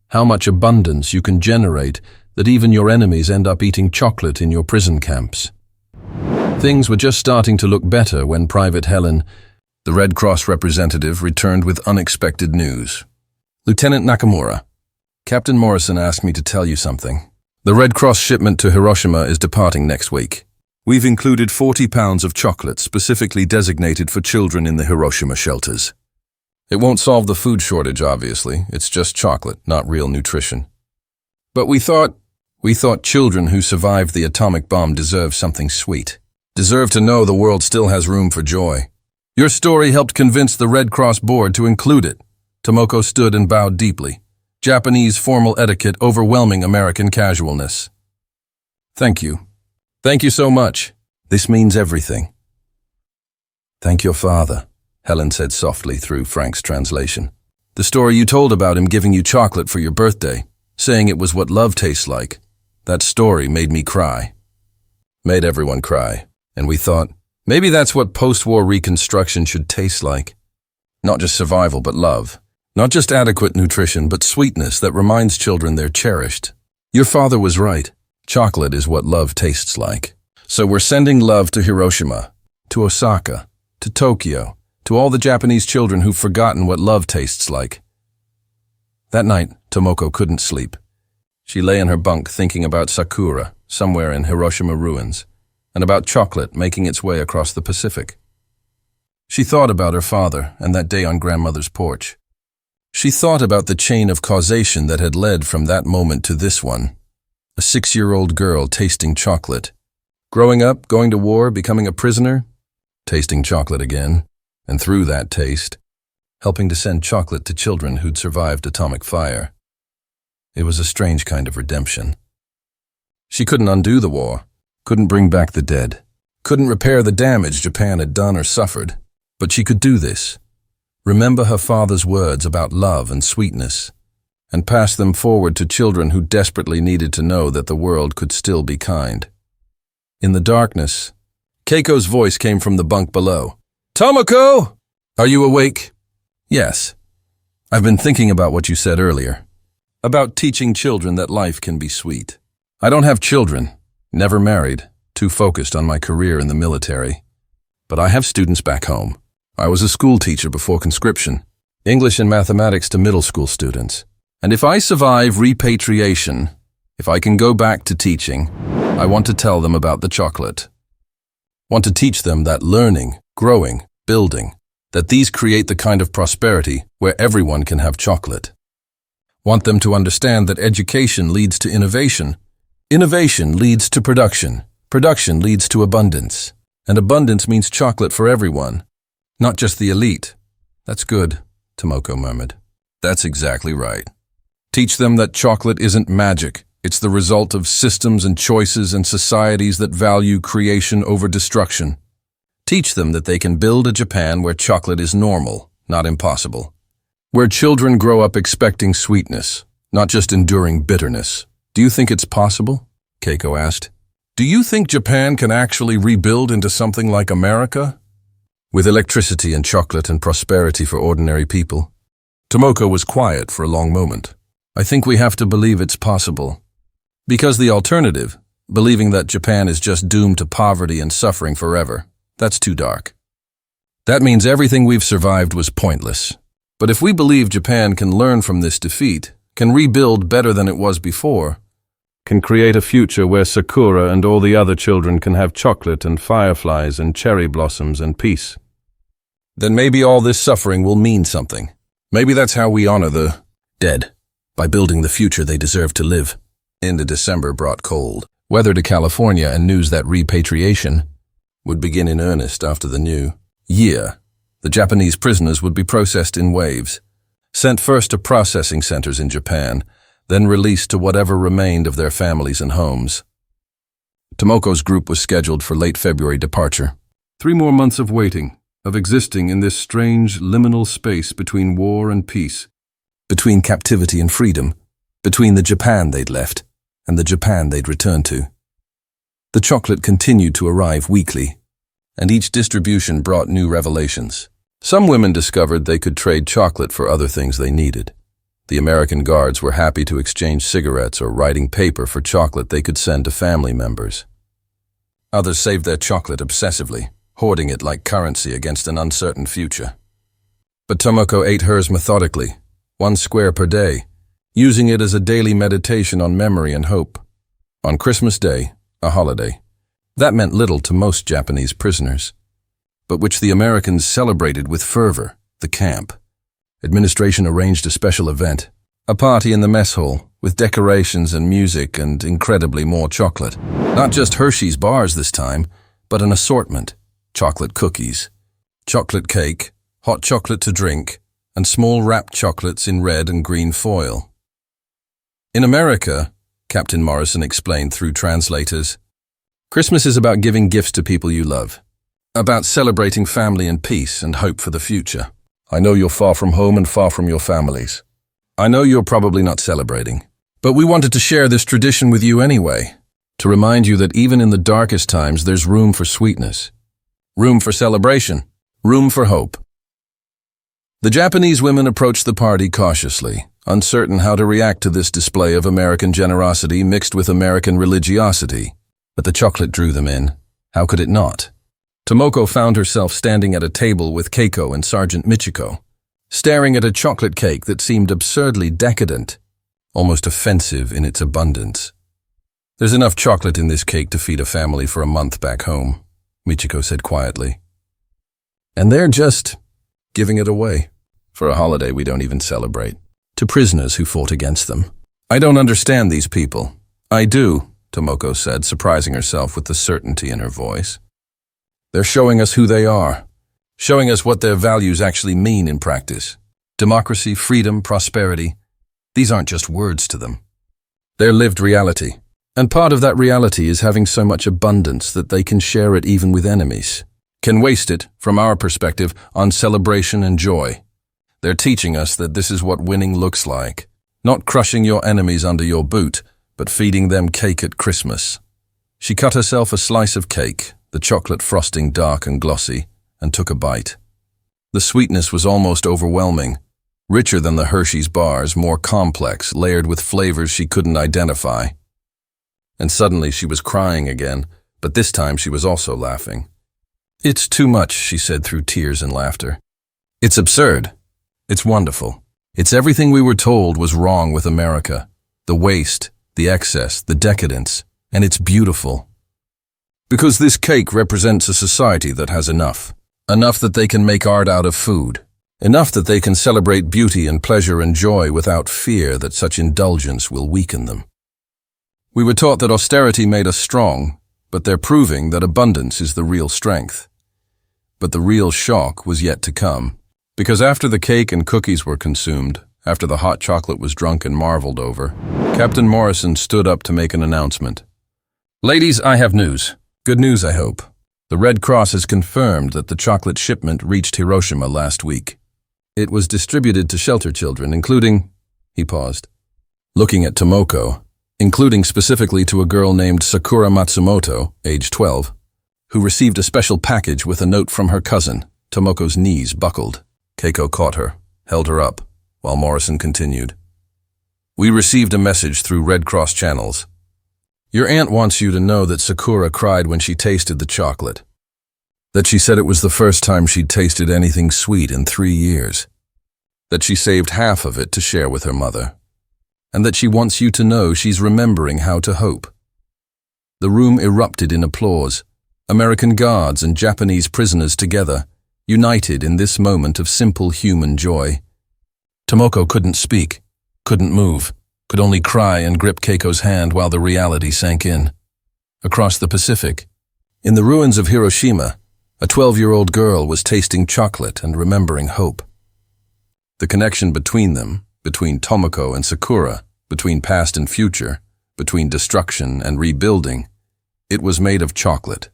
how much abundance you can generate that even your enemies end up eating chocolate in your prison camps. Things were just starting to look better when Private Helen, the Red Cross representative, returned with unexpected news. Lieutenant Nakamura, Captain Morrison asked me to tell you something. The Red Cross shipment to Hiroshima is departing next week. We've included 40 pounds of chocolate specifically designated for children in the Hiroshima shelters. It won't solve the food shortage, obviously. It's just chocolate, not real nutrition. But we thought children who survived the atomic bomb deserve something sweet. Deserve to know the world still has room for joy. Your story helped convince the Red Cross board to include it. Tomoko stood and bowed deeply. Japanese formal etiquette overwhelming American casualness. Thank you. Thank you so much. This means everything. Thank your father, Helen said softly through Frank's translation. The story you told about him giving you chocolate for your birthday, saying it was what love tastes like, that story made me cry. Made everyone cry. And we thought, maybe that's what post-war reconstruction should taste like. Not just survival, but love. Not just adequate nutrition, but sweetness that reminds children they're cherished. Your father was right. Chocolate is what love tastes like. So we're sending love to Hiroshima, to Osaka, to Tokyo, to all the Japanese children who've forgotten what love tastes like. That night, Tomoko couldn't sleep. She lay in her bunk thinking about Sakura, somewhere in Hiroshima ruins, and about chocolate making its way across the Pacific. She thought about her father and that day on grandmother's porch. She thought about the chain of causation that had led from that moment to this one. A 6-year-old girl tasting chocolate. Growing up, going to war, becoming a prisoner, tasting chocolate again, and through that taste, helping to send chocolate to children who'd survived atomic fire. It was a strange kind of redemption. She couldn't undo the war, couldn't bring back the dead, couldn't repair the damage Japan had done or suffered, but she could do this. Remember her father's words about love and sweetness, and pass them forward to children who desperately needed to know that the world could still be kind. In the darkness, Keiko's voice came from the bunk below. Tomoko! Are you awake? Yes. I've been thinking about what you said earlier, about teaching children that life can be sweet. I don't have children, never married, too focused on my career in the military. But I have students back home. I was a school teacher before conscription, English and mathematics to middle school students. And if I survive repatriation, if I can go back to teaching, I want to tell them about the chocolate. Want to teach them that learning, growing, building, that these create the kind of prosperity where everyone can have chocolate. Want them to understand that education leads to innovation. Innovation leads to production. Production leads to abundance. And abundance means chocolate for everyone. Not just the elite. That's good, Tomoko murmured. That's exactly right. Teach them that chocolate isn't magic. It's the result of systems and choices and societies that value creation over destruction. Teach them that they can build a Japan where chocolate is normal, not impossible. Where children grow up expecting sweetness, not just enduring bitterness. Do you think it's possible? Keiko asked. Do you think Japan can actually rebuild into something like America? With electricity and chocolate and prosperity for ordinary people? Tomoko was quiet for a long moment. I think we have to believe it's possible. Because the alternative, believing that Japan is just doomed to poverty and suffering forever, that's too dark. That means everything we've survived was pointless. But if we believe Japan can learn from this defeat, can rebuild better than it was before, can create a future where Sakura and all the other children can have chocolate and fireflies and cherry blossoms and peace, then maybe all this suffering will mean something. Maybe that's how we honor the dead, by building the future they deserve to live. Into December brought cold weather to California and news that repatriation would begin in earnest after the new year. The Japanese prisoners would be processed in waves, sent first to processing centers in Japan, then released to whatever remained of their families and homes. Tomoko's group was scheduled for late February departure. 3 more months of waiting, of existing in this strange liminal space between war and peace, between captivity and freedom, between the Japan they'd left and the Japan they'd returned to. The chocolate continued to arrive weekly, and each distribution brought new revelations. Some women discovered they could trade chocolate for other things they needed. The American guards were happy to exchange cigarettes or writing paper for chocolate they could send to family members. Others saved their chocolate obsessively, hoarding it like currency against an uncertain future. But Tomoko ate hers methodically, 1 square per day, using it as a daily meditation on memory and hope. On Christmas Day, a holiday, that meant little to most Japanese prisoners, but which the Americans celebrated with fervor, the camp. Administration arranged a special event, a party in the mess hall, with decorations and music and incredibly more chocolate. Not just Hershey's bars this time, but an assortment: chocolate cookies, chocolate cake, hot chocolate to drink, and small wrapped chocolates in red and green foil. In America, Captain Morrison explained through translators, Christmas is about giving gifts to people you love, about celebrating family and peace and hope for the future. I know you're far from home and far from your families. I know you're probably not celebrating, but we wanted to share this tradition with you anyway, to remind you that even in the darkest times there's room for sweetness, room for celebration, room for hope. The Japanese women approached the party cautiously, uncertain how to react to this display of American generosity mixed with American religiosity. But the chocolate drew them in. How could it not? Tomoko found herself standing at a table with Keiko and Sergeant Michiko, staring at a chocolate cake that seemed absurdly decadent, almost offensive in its abundance. There's enough chocolate in this cake to feed a family for a month back home, Michiko said quietly. And they're just giving it away for a holiday we don't even celebrate, to prisoners who fought against them. I don't understand these people. I do, Tomoko said, surprising herself with the certainty in her voice. They're showing us who they are, showing us what their values actually mean in practice. Democracy, freedom, prosperity, these aren't just words to them. They're lived reality. And part of that reality is having so much abundance that they can share it even with enemies, can waste it, from our perspective, on celebration and joy. They're teaching us that this is what winning looks like, not crushing your enemies under your boot, but feeding them cake at Christmas. She cut herself a slice of cake, the chocolate frosting dark and glossy, and took a bite. The sweetness was almost overwhelming, richer than the Hershey's bars, more complex, layered with flavors she couldn't identify. And suddenly she was crying again, but this time she was also laughing. It's too much, she said through tears and laughter. It's absurd. It's wonderful. It's everything we were told was wrong with America. The waste, the excess, the decadence, and it's beautiful. Because this cake represents a society that has enough. Enough that they can make art out of food. Enough that they can celebrate beauty and pleasure and joy without fear that such indulgence will weaken them. We were taught that austerity made us strong, but they're proving that abundance is the real strength. But the real shock was yet to come, because after the cake and cookies were consumed, after the hot chocolate was drunk and marveled over, Captain Morrison stood up to make an announcement. Ladies, I have news. Good news, I hope. The Red Cross has confirmed that the chocolate shipment reached Hiroshima last week. It was distributed to shelter children, including, he paused, looking at Tomoko, including specifically to a girl named Sakura Matsumoto, age 12, who received a special package with a note from her cousin. Tomoko's knees buckled. Keiko caught her, held her up, while Morrison continued. We received a message through Red Cross channels. Your aunt wants you to know that Sakura cried when she tasted the chocolate. That she said it was the first time she'd tasted anything sweet in 3 years. That she saved half of it to share with her mother. And that she wants you to know she's remembering how to hope. The room erupted in applause. American guards and Japanese prisoners together, united in this moment of simple human joy. Tomoko couldn't speak, couldn't move, could only cry and grip Keiko's hand while the reality sank in. Across the Pacific, in the ruins of Hiroshima, a 12-year-old girl was tasting chocolate and remembering hope. The connection between them, between Tomoko and Sakura, between past and future, between destruction and rebuilding, it was made of chocolate.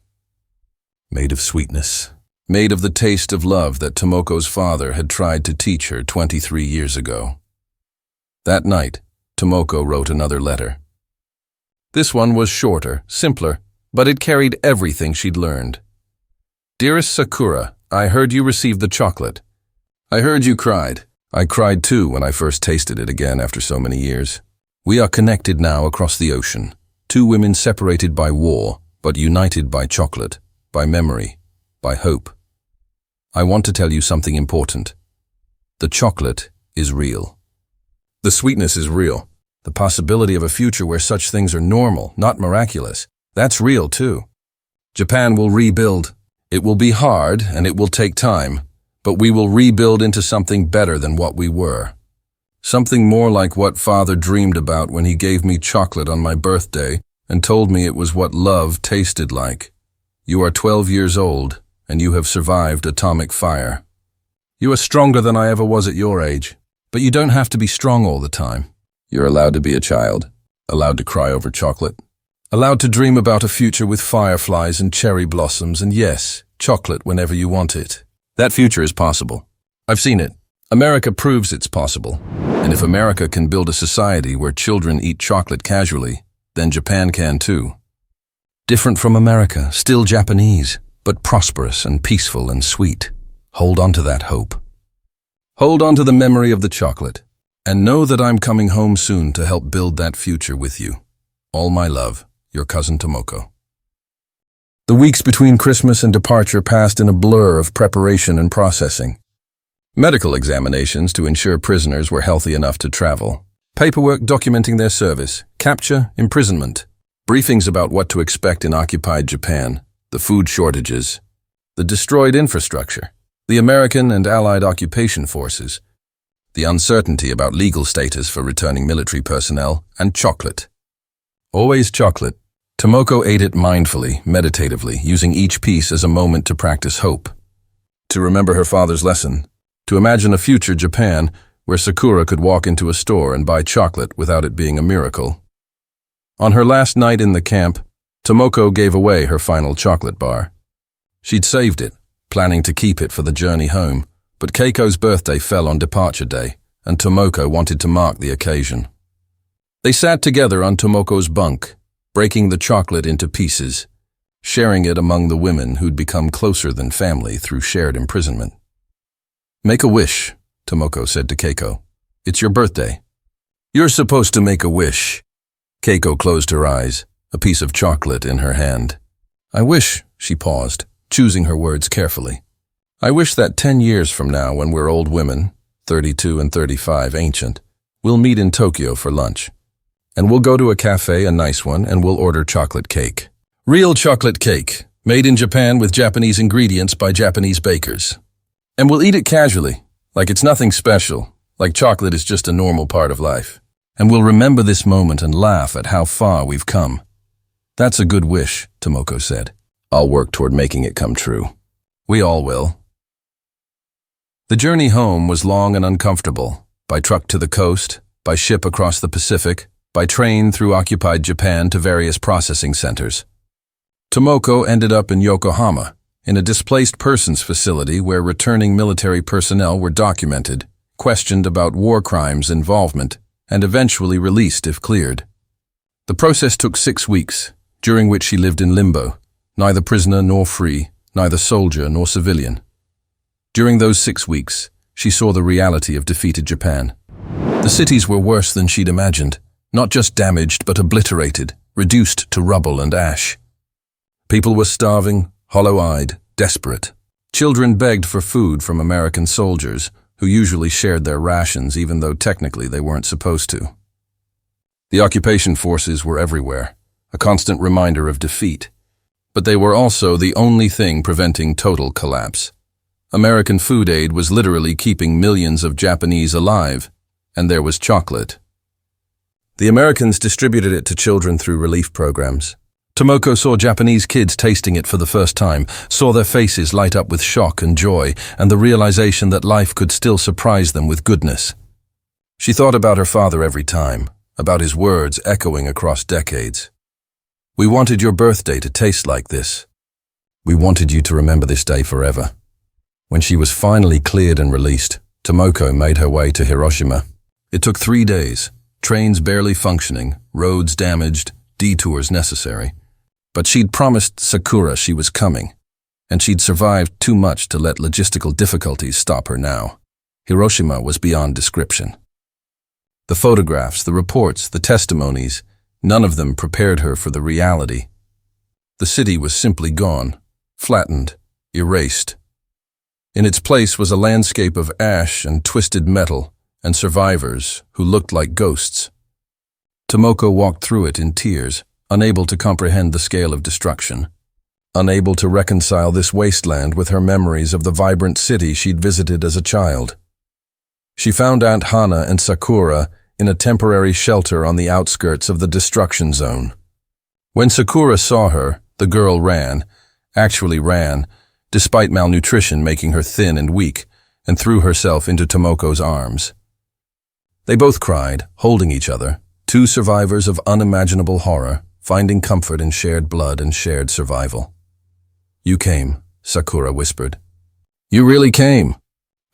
Made of sweetness. Made of the taste of love that Tomoko's father had tried to teach her 23 years ago. That night, Tomoko wrote another letter. This one was shorter, simpler, but it carried everything she'd learned. Dearest Sakura, I heard you received the chocolate. I heard you cried. I cried too when I first tasted it again after so many years. We are connected now across the ocean. Two women separated by war, but united by chocolate, by memory, by hope. I want to tell you something important. The chocolate is real. The sweetness is real. The possibility of a future where such things are normal, not miraculous, that's real too. Japan will rebuild. It will be hard and it will take time, but we will rebuild into something better than what we were. Something more like what Father dreamed about when he gave me chocolate on my birthday and told me it was what love tasted like. You are 12 years old and you have survived atomic fire. You are stronger than I ever was at your age, but you don't have to be strong all the time. You're allowed to be a child, allowed to cry over chocolate, allowed to dream about a future with fireflies and cherry blossoms and yes, chocolate whenever you want it. That future is possible. I've seen it. America proves it's possible. And if America can build a society where children eat chocolate casually, then Japan can too. Different from America, still Japanese, but prosperous and peaceful and sweet. Hold on to that hope. Hold on to the memory of the chocolate, and know that I'm coming home soon to help build that future with you. All my love, your cousin Tomoko. The weeks between Christmas and departure passed in a blur of preparation and processing. Medical examinations to ensure prisoners were healthy enough to travel. Paperwork documenting their service, capture, imprisonment. Briefings about what to expect in occupied Japan, the food shortages, the destroyed infrastructure, the American and Allied occupation forces, the uncertainty about legal status for returning military personnel, and chocolate. Always chocolate. Tomoko ate it mindfully, meditatively, using each piece as a moment to practice hope. To remember her father's lesson, to imagine a future Japan where Sakura could walk into a store and buy chocolate without it being a miracle. On her last night in the camp, Tomoko gave away her final chocolate bar. She'd saved it, planning to keep it for the journey home, but Keiko's birthday fell on departure day, and Tomoko wanted to mark the occasion. They sat together on Tomoko's bunk, breaking the chocolate into pieces, sharing it among the women who'd become closer than family through shared imprisonment. "Make a wish," Tomoko said to Keiko. "It's your birthday." "You're supposed to make a wish." Keiko closed her eyes, a piece of chocolate in her hand. "I wish," she paused, choosing her words carefully. "I wish that 10 years from now, when we're old women, 32 and 35 ancient, we'll meet in Tokyo for lunch. And we'll go to a cafe, a nice one, and we'll order chocolate cake. Real chocolate cake, made in Japan with Japanese ingredients by Japanese bakers. And we'll eat it casually, like it's nothing special, like chocolate is just a normal part of life. And we'll remember this moment and laugh at how far we've come." "That's a good wish," Tomoko said. "I'll work toward making it come true. We all will." The journey home was long and uncomfortable, by truck to the coast, by ship across the Pacific, by train through occupied Japan to various processing centers. Tomoko ended up in Yokohama, in a displaced persons facility where returning military personnel were documented, questioned about war crimes involvement, and eventually released if cleared. The process took 6 weeks, during which she lived in limbo, neither prisoner nor free, neither soldier nor civilian. During those 6 weeks, she saw the reality of defeated Japan. The cities were worse than she'd imagined, not just damaged but obliterated, reduced to rubble and ash. People were starving, hollow-eyed, desperate. Children begged for food from American soldiers, who usually shared their rations even though technically they weren't supposed to. The occupation forces were everywhere, a constant reminder of defeat. But they were also the only thing preventing total collapse. American food aid was literally keeping millions of Japanese alive, and there was chocolate. The Americans distributed it to children through relief programs. Tomoko saw Japanese kids tasting it for the first time, saw their faces light up with shock and joy, and the realization that life could still surprise them with goodness. She thought about her father every time, about his words echoing across decades. "We wanted your birthday to taste like this. We wanted you to remember this day forever." When she was finally cleared and released, Tomoko made her way to Hiroshima. It took 3 days, trains barely functioning, roads damaged, detours necessary. But she'd promised Sakura she was coming, and she'd survived too much to let logistical difficulties stop her now. Hiroshima was beyond description. The photographs, the reports, the testimonies, none of them prepared her for the reality. The city was simply gone, flattened, erased. In its place was a landscape of ash and twisted metal, and survivors who looked like ghosts. Tomoko walked through it in tears, unable to comprehend the scale of destruction, unable to reconcile this wasteland with her memories of the vibrant city she'd visited as a child. She found Aunt Hana and Sakura in a temporary shelter on the outskirts of the destruction zone. When Sakura saw her, the girl actually ran, despite malnutrition making her thin and weak, and threw herself into Tomoko's arms. They both cried, holding each other, two survivors of unimaginable horror, finding comfort in shared blood and shared survival. "You came," Sakura whispered. "You really came.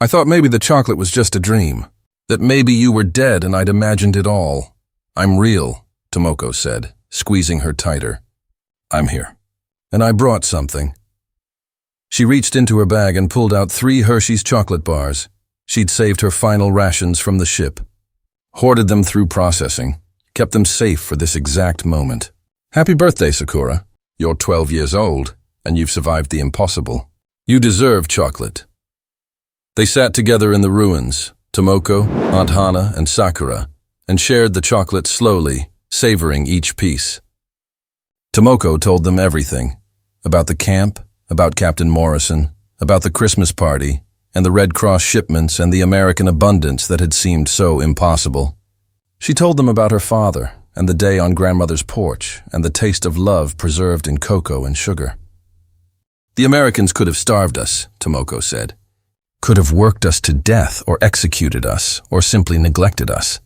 I thought maybe the chocolate was just a dream, that maybe you were dead and I'd imagined it all. I'm real," Tomoko said, squeezing her tighter. "I'm here. And I brought something." She reached into her bag and pulled out 3 Hershey's chocolate bars. She'd saved her final rations from the ship, hoarded them through processing, kept them safe for this exact moment. "Happy birthday, Sakura. You're 12 years old, and you've survived the impossible. You deserve chocolate." They sat together in the ruins, Tomoko, Aunt Hana, and Sakura, and shared the chocolate slowly, savoring each piece. Tomoko told them everything, about the camp, about Captain Morrison, about the Christmas party, and the Red Cross shipments and the American abundance that had seemed so impossible. She told them about her father, and the day on grandmother's porch, and the taste of love preserved in cocoa and sugar. "The Americans could have starved us," Tomoko said. "Could have worked us to death or executed us or simply neglected us.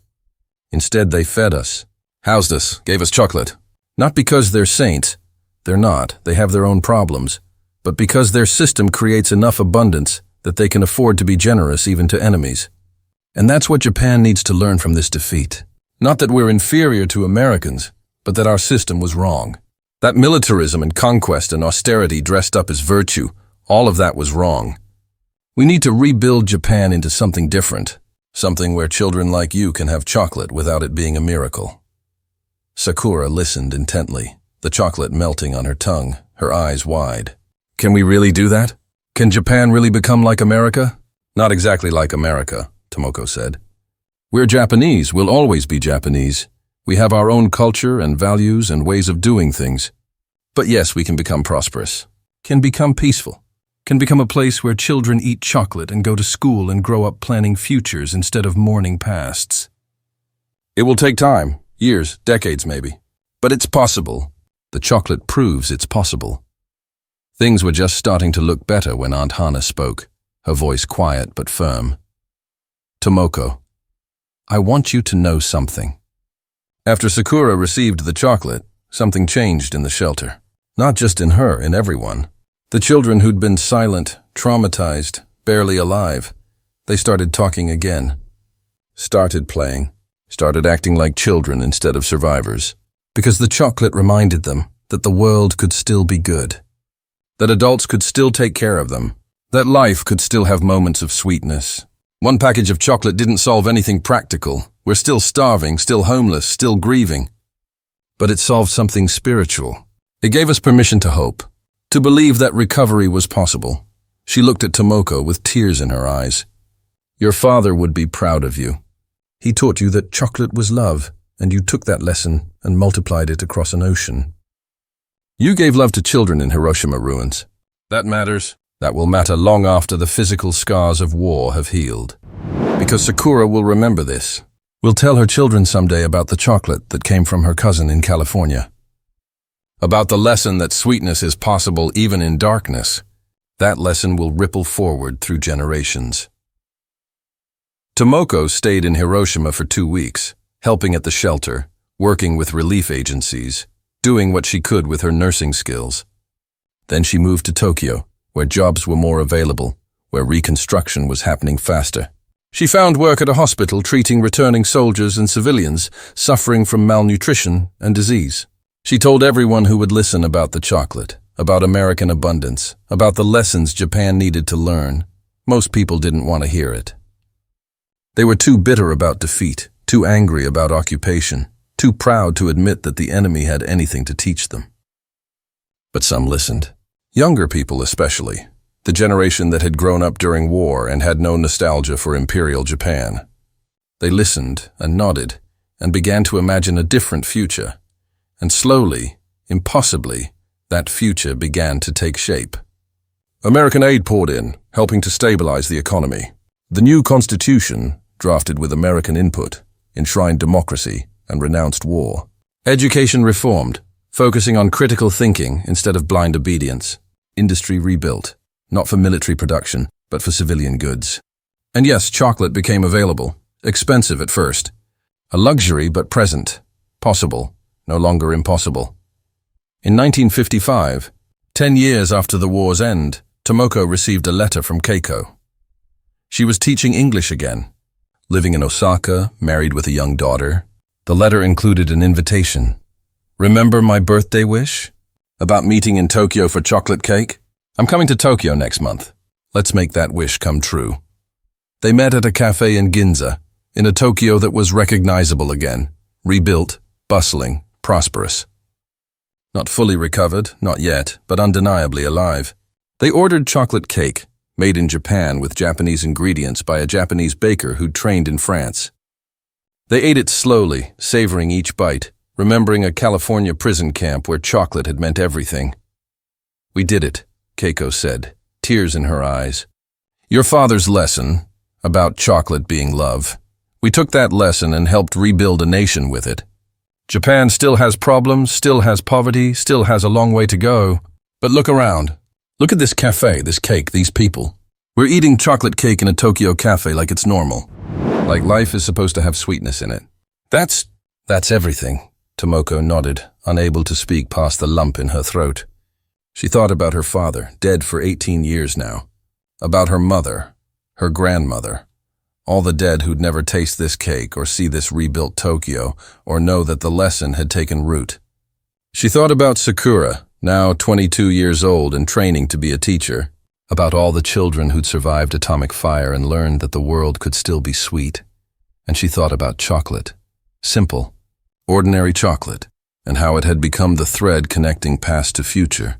Instead, they fed us, housed us, gave us chocolate. Not because they're saints. They're not. They have their own problems. But because their system creates enough abundance that they can afford to be generous even to enemies. And that's what Japan needs to learn from this defeat. Not that we're inferior to Americans, but that our system was wrong. That militarism and conquest and austerity dressed up as virtue, all of that was wrong. We need to rebuild Japan into something different, something where children like you can have chocolate without it being a miracle." Sakura listened intently, the chocolate melting on her tongue, her eyes wide. "Can we really do that? Can Japan really become like America?" "Not exactly like America," Tomoko said. "We're Japanese, we'll always be Japanese. We have our own culture and values and ways of doing things. But yes, we can become prosperous, can become peaceful, can become a place where children eat chocolate and go to school and grow up planning futures instead of mourning pasts. It will take time, years, decades maybe. But it's possible. The chocolate proves it's possible." Things were just starting to look better when Aunt Hana spoke, her voice quiet but firm. "Tomoko, I want you to know something." After Sakura received the chocolate, something changed in the shelter. Not just in her, in everyone. The children who'd been silent, traumatized, barely alive, they started talking again. Started playing, started acting like children instead of survivors. Because the chocolate reminded them that the world could still be good. That adults could still take care of them. That life could still have moments of sweetness. One package of chocolate didn't solve anything practical. We're still starving, still homeless, still grieving. But it solved something spiritual. It gave us permission to hope, to believe that recovery was possible. She looked at Tomoko with tears in her eyes. "Your father would be proud of you. He taught you that chocolate was love, and you took that lesson and multiplied it across an ocean. You gave love to children in Hiroshima ruins. That matters. That will matter long after the physical scars of war have healed. Because Sakura will remember this. Will tell her children someday about the chocolate that came from her cousin in California. About the lesson that sweetness is possible even in darkness. That lesson will ripple forward through generations." Tomoko stayed in Hiroshima for 2 weeks, helping at the shelter, working with relief agencies, doing what she could with her nursing skills. Then she moved to Tokyo, where jobs were more available, where reconstruction was happening faster. She found work at a hospital treating returning soldiers and civilians suffering from malnutrition and disease. She told everyone who would listen about the chocolate, about American abundance, about the lessons Japan needed to learn. Most people didn't want to hear it. They were too bitter about defeat, too angry about occupation, too proud to admit that the enemy had anything to teach them. But some listened. Younger people especially, the generation that had grown up during war and had no nostalgia for Imperial Japan. They listened and nodded and began to imagine a different future. And slowly, impossibly, that future began to take shape. American aid poured in, helping to stabilize the economy. The new Constitution, drafted with American input, enshrined democracy and renounced war. Education reformed, focusing on critical thinking instead of blind obedience. Industry rebuilt, not for military production, but for civilian goods. And yes, chocolate became available, expensive at first. A luxury but present, possible, no longer impossible. In 1955, 10 years after the war's end, Tomoko received a letter from Keiko. She was teaching English again, living in Osaka, married with a young daughter. The letter included an invitation. Remember my birthday wish? About meeting in Tokyo for chocolate cake? I'm coming to Tokyo next month. Let's make that wish come true. They met at a cafe in Ginza, in a Tokyo that was recognizable again, rebuilt, bustling, prosperous. Not fully recovered, not yet, but undeniably alive. They ordered chocolate cake, made in Japan with Japanese ingredients by a Japanese baker who'd trained in France. They ate it slowly, savoring each bite, remembering a California prison camp where chocolate had meant everything. We did it, Keiko said, tears in her eyes. Your father's lesson, about chocolate being love. We took that lesson and helped rebuild a nation with it. Japan still has problems, still has poverty, still has a long way to go. But look around. Look at this cafe, this cake, these people. We're eating chocolate cake in a Tokyo cafe like it's normal. Like life is supposed to have sweetness in it. That's everything. Tomoko nodded, unable to speak past the lump in her throat. She thought about her father, dead for 18 years now. About her mother, her grandmother. All the dead who'd never taste this cake or see this rebuilt Tokyo or know that the lesson had taken root. She thought about Sakura, now 22 years old and training to be a teacher. About all the children who'd survived atomic fire and learned that the world could still be sweet. And she thought about chocolate. Simple, ordinary chocolate, and how it had become the thread connecting past to future.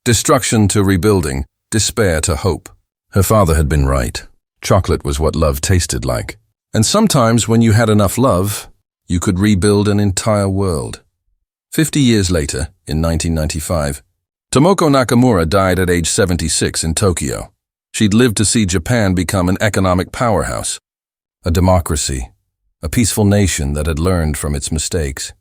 Destruction to rebuilding, despair to hope. Her father had been right. Chocolate was what love tasted like. And sometimes when you had enough love, you could rebuild an entire world. 50 years later, in 1995, Tomoko Nakamura died at age 76 in Tokyo. She'd lived to see Japan become an economic powerhouse, a democracy, a peaceful nation that had learned from its mistakes.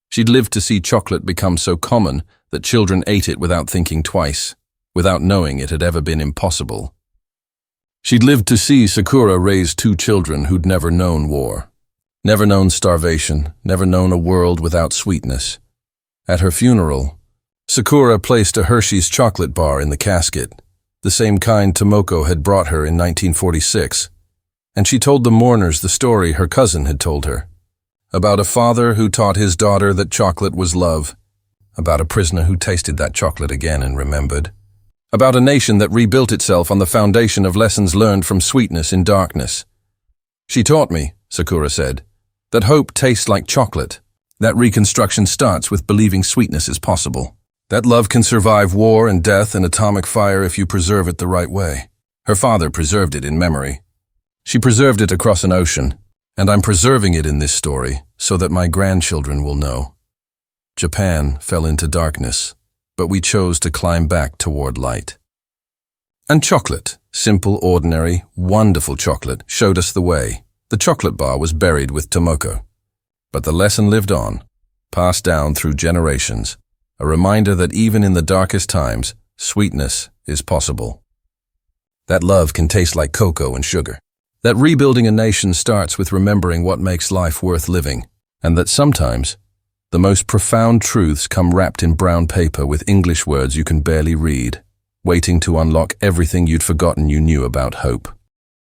She'd lived to see chocolate become so common that children ate it without thinking twice, without knowing it had ever been impossible. She'd lived to see Sakura raise 2 children who'd never known war, never known starvation, never known a world without sweetness. At her funeral, Sakura placed a Hershey's chocolate bar in the casket, the same kind Tomoko had brought her in 1946, and she told the mourners the story her cousin had told her, about a father who taught his daughter that chocolate was love, about a prisoner who tasted that chocolate again and remembered, about a nation that rebuilt itself on the foundation of lessons learned from sweetness in darkness. She taught me, Sakura said, that hope tastes like chocolate, that reconstruction starts with believing sweetness is possible, that love can survive war and death and atomic fire if you preserve it the right way. Her father preserved it in memory. She preserved it across an ocean, and I'm preserving it in this story so that my grandchildren will know. Japan fell into darkness, but we chose to climb back toward light. And chocolate, simple, ordinary, wonderful chocolate, showed us the way. The chocolate bar was buried with Tomoko. But the lesson lived on, passed down through generations, a reminder that even in the darkest times, sweetness is possible. That love can taste like cocoa and sugar. That rebuilding a nation starts with remembering what makes life worth living, and that sometimes the most profound truths come wrapped in brown paper with English words you can barely read, waiting to unlock everything you'd forgotten you knew about hope.